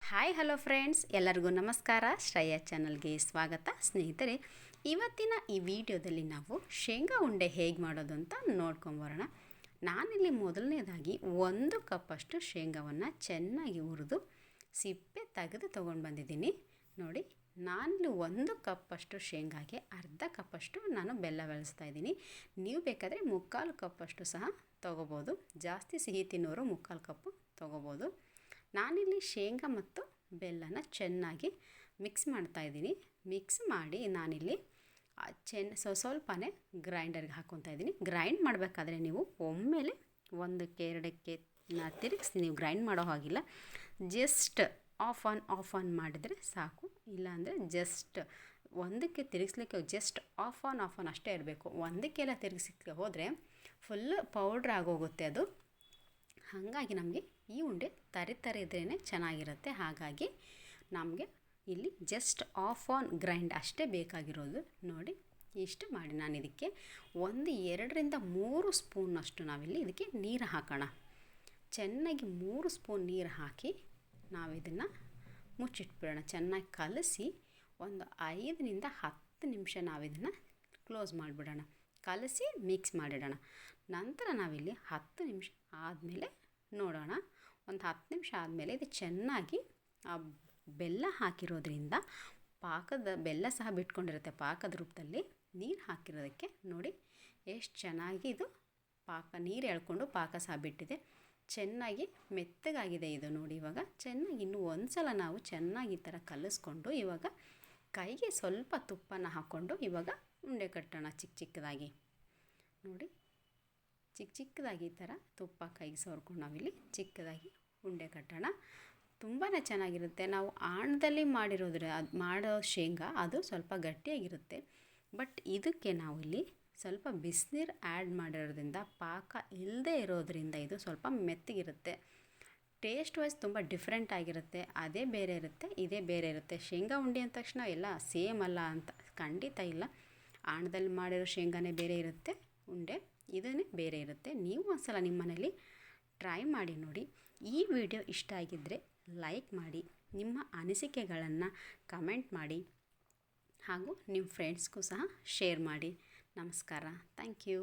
Hi hello friends, ಎಲ್ಲರಿಗೂ ನಮಸ್ಕಾರ. ಶ್ರೇಯಾ ಚಾನಲ್ಗೆ ಸ್ವಾಗತ. ಸ್ನೇಹಿತರೆ, ಇವತ್ತಿನ ಈ ವಿಡಿಯೋದಲ್ಲಿ ನಾವು ಶೇಂಗಾ ಉಂಡೆ ಹೇಗೆ ಮಾಡೋದು ಅಂತ ನೋಡ್ಕೊಂಬರೋಣ. ನಾನಿಲ್ಲಿ ಮೊದಲನೇದಾಗಿ 1 ಕಪ್ಪಷ್ಟು ಶೇಂಗಾವನ್ನು ಚೆನ್ನಾಗಿ ಹುರಿದು ಸಿಪ್ಪೆ ತೆಗೆದು ತೊಗೊಂಡು ಬಂದಿದ್ದೀನಿ. ನೋಡಿ, ನಾನಿಲ್ಲಿ 1 ಕಪ್ಪಷ್ಟು ಶೇಂಗಾಗೆ ಅರ್ಧ ಕಪ್ಪಷ್ಟು ನಾನು ಬೆಲ್ಲ ಬೆಳೆಸ್ತಾ ಇದ್ದೀನಿ. ನೀವು ಬೇಕಾದರೆ 3/4 ಕಪ್ಪಷ್ಟು ಸಹ ತೊಗೋಬೋದು. ಜಾಸ್ತಿ ಸಿಹಿ ತಿನ್ನೋರು 3/4 ಕಪ್ಪು ತೊಗೋಬೋದು. ನಾನಿಲ್ಲಿ ಶೇಂಗಾ ಮತ್ತು ಬೆಲ್ಲನ ಚೆನ್ನಾಗಿ ಮಿಕ್ಸ್ ಮಾಡ್ತಾಯಿದ್ದೀನಿ. ಮಿಕ್ಸ್ ಮಾಡಿ ನಾನಿಲ್ಲಿ ಸ್ವಲ್ಪನೇ ಗ್ರೈಂಡರ್ಗೆ ಹಾಕ್ಕೊತಾ ಇದ್ದೀನಿ. ಗ್ರೈಂಡ್ ಮಾಡಬೇಕಾದ್ರೆ ನೀವು ಒಮ್ಮೆಲೆ 1ಕ್ಕೆ 2ಕ್ಕೆ ತಿರುಗಿಸಿ ನೀವು ಗ್ರೈಂಡ್ ಮಾಡೋ ಹಾಗಿಲ್ಲ. ಜಸ್ಟ್ ಆಫ್ ಆನ್ ಮಾಡಿದರೆ ಸಾಕು. ಇಲ್ಲಾಂದರೆ ಜಸ್ಟ್ 1ಕ್ಕೆ ತಿರುಗಿಸ್ಲಿಕ್ಕೆ ಜಸ್ಟ್ ಆಫ್ ಆನ್ ಅಷ್ಟೇ ಇರಬೇಕು. 1ಕ್ಕೆಲ್ಲ ತಿರುಗಿಸ್ಲಿಕ್ಕೆ ಹೋದರೆ ಫುಲ್ ಪೌಡ್ರ್ ಆಗೋಗುತ್ತೆ ಅದು. ಹಾಗಾಗಿ ನಮಗೆ ಈ ಉಂಡೆ ತರಿ ಇದ್ರೇ ಚೆನ್ನಾಗಿರುತ್ತೆ. ಹಾಗಾಗಿ ನಮಗೆ ಇಲ್ಲಿ ಜಸ್ಟ್ ಆಫ್ ಆನ್ ಗ್ರೈಂಡ್ ಅಷ್ಟೇ ಬೇಕಾಗಿರೋದು. ನೋಡಿ, ಇಷ್ಟು ಮಾಡಿ ನಾನು ಇದಕ್ಕೆ 2-3 ಸ್ಪೂನಷ್ಟು ನಾವಿಲ್ಲಿ ಇದಕ್ಕೆ ನೀರು ಹಾಕೋಣ. ಚೆನ್ನಾಗಿ 3 ಸ್ಪೂನ್ ನೀರು ಹಾಕಿ ನಾವಿದನ್ನು ಮುಚ್ಚಿಟ್ಬಿಡೋಣ. ಚೆನ್ನಾಗಿ ಕಲಸಿ 5-10 ನಿಮಿಷ ನಾವಿದನ್ನು ಕ್ಲೋಸ್ ಮಾಡಿಬಿಡೋಣ. ಕಲಸಿ ಮಿಕ್ಸ್ ಮಾಡಿಡೋಣ. ನಂತರ ನಾವಿಲ್ಲಿ 10 ನಿಮಿಷ ಆದಮೇಲೆ ನೋಡೋಣ. 10 ನಿಮಿಷ ಆದಮೇಲೆ ಇದು ಚೆನ್ನಾಗಿ ಬೆಲ್ಲ ಹಾಕಿರೋದ್ರಿಂದ ಬೆಲ್ಲ ಸಹ ಬಿಟ್ಕೊಂಡಿರುತ್ತೆ ಪಾಕದ ರೂಪದಲ್ಲಿ. ನೀರು ಹಾಕಿರೋದಕ್ಕೆ ನೋಡಿ ಎಷ್ಟು ಚೆನ್ನಾಗಿ ಇದು ನೀರು ಎಳ್ಕೊಂಡು ಪಾಕ ಸಹ ಬಿಟ್ಟಿದೆ. ಚೆನ್ನಾಗಿ ಮೆತ್ತಗಾಗಿದೆ ಇದು. ನೋಡಿ, ಇವಾಗ ಚೆನ್ನಾಗಿ ಇನ್ನೂ ಒಂದು ಸಲ ನಾವು ಚೆನ್ನಾಗಿ ಈ ಥರ ಕಲಿಸ್ಕೊಂಡು ಇವಾಗ ಕೈಗೆ ಸ್ವಲ್ಪ ತುಪ್ಪನ ಹಾಕ್ಕೊಂಡು ಇವಾಗ ಉಂಡೆ ಕಟ್ಟೋಣ ಚಿಕ್ಕದಾಗಿ. ನೋಡಿ, ಚಿಕ್ಕದಾಗಿ ಈ ಥರ ತುಪ್ಪ ಕೈಗೆ ಸವರ್ಕೊಂಡು ನಾವಿಲ್ಲಿ ಚಿಕ್ಕದಾಗಿ ಉಂಡೆ ಕಟ್ಟೋಣ. ತುಂಬಾ ಚೆನ್ನಾಗಿರುತ್ತೆ. ನಾವು ಆಣದಲ್ಲಿ ಮಾಡೋ ಶೇಂಗಾ ಅದು ಸ್ವಲ್ಪ ಗಟ್ಟಿಯಾಗಿರುತ್ತೆ. ಬಟ್ ಇದಕ್ಕೆ ನಾವಿಲ್ಲಿ ಸ್ವಲ್ಪ ಬಿಸಿನೀರು ಆ್ಯಡ್ ಮಾಡಿರೋದ್ರಿಂದ ಪಾಕ ಇಲ್ಲದೆ ಇರೋದ್ರಿಂದ ಇದು ಸ್ವಲ್ಪ ಮೆತ್ತಗಿರುತ್ತೆ. ಟೇಸ್ಟ್ ವೈಸ್ ತುಂಬ ಡಿಫ್ರೆಂಟ್ ಆಗಿರುತ್ತೆ. ಅದೇ ಬೇರೆ ಇರುತ್ತೆ, ಇದೇ ಬೇರೆ ಇರುತ್ತೆ. ಶೇಂಗಾ ಉಂಡೆ ಅಂದ ತಕ್ಷಣ ಎಲ್ಲ ಸೇಮ್ ಅಲ್ಲ ಅಂತ ಖಂಡಿತ ಇಲ್ಲ. ಆಣದಲ್ಲಿ ಮಾಡಿರೋ ಶೇಂಗಾನೇ ಬೇರೆ ಇರುತ್ತೆ, ಉಂಡೆ ಇದನ್ನೇ ಬೇರೆ ಇರುತ್ತೆ. ನೀವು ಒಂದ್ಸಲ ನಿಮ್ಮ ಮನೇಲಿ ಟ್ರೈ ಮಾಡಿ ನೋಡಿ. ಈ ವಿಡಿಯೋ ಇಷ್ಟ ಆಗಿದ್ದರೆ ಲೈಕ್ ಮಾಡಿ, ನಿಮ್ಮ ಅನಿಸಿಕೆಗಳನ್ನು ಕಮೆಂಟ್ ಮಾಡಿ, ಹಾಗೂ ನಿಮ್ಮ ಫ್ರೆಂಡ್ಸ್ಗೂ ಸಹ ಶೇರ್ ಮಾಡಿ. ನಮಸ್ಕಾರ. Thank you.